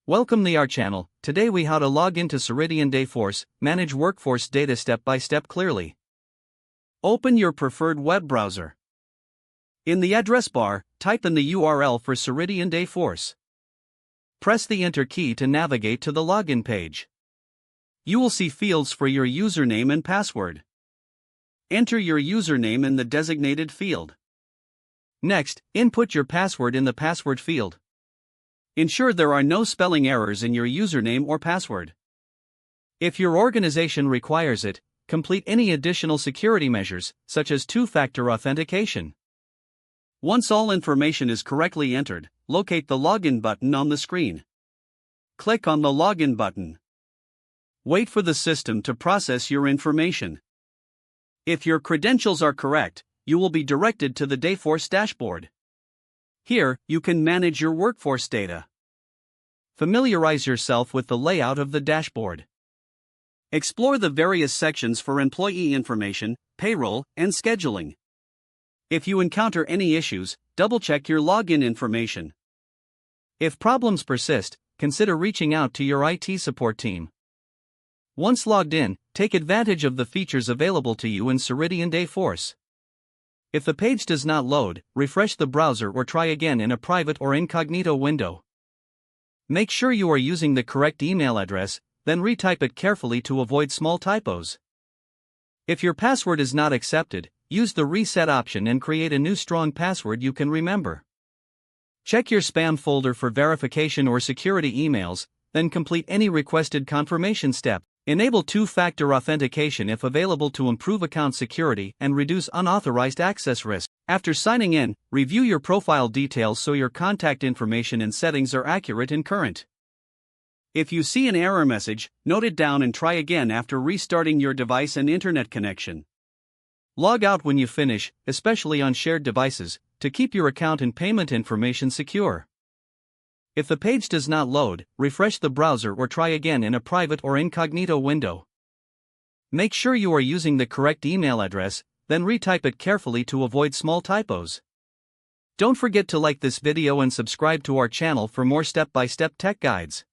Welcome to our channel. Today we how to log into Ceridian Dayforce, manage workforce data step by step clearly. Open your preferred web browser. In the address bar, type in the URL for Ceridian Dayforce. Press the Enter key to navigate to the login page. You will see fields for your username and password. Enter your username in the designated field. Next, input your password in the password field. Ensure there are no spelling errors in your username or password. If your organization requires it, complete any additional security measures, such as two-factor authentication. Once all information is correctly entered, locate the Login button on the screen. Click on the Login button. Wait for the system to process your information. If your credentials are correct, you will be directed to the Dayforce dashboard. Here, you can manage your workforce data. Familiarize yourself with the layout of the dashboard. Explore the various sections for employee information, payroll, and scheduling. If you encounter any issues, double-check your login information. If problems persist, consider reaching out to your IT support team. Once logged in, take advantage of the features available to you in Ceridian Dayforce. If the page does not load, refresh the browser or try again in a private or incognito window. Make sure you are using the correct email address, then retype it carefully to avoid small typos. If your password is not accepted, use the reset option and create a new strong password you can remember. Check your spam folder for verification or security emails, then complete any requested confirmation step. Enable two-factor authentication if available to improve account security and reduce unauthorized access risk. After signing in, review your profile details so your contact information and settings are accurate and current. If you see an error message, note it down and try again after restarting your device and internet connection. Log out when you finish, especially on shared devices, to keep your account and payment information secure. If the page does not load, refresh the browser or try again in a private or incognito window. Make sure you are using the correct email address, then retype it carefully to avoid small typos. Don't forget to like this video and subscribe to our channel for more step-by-step tech guides.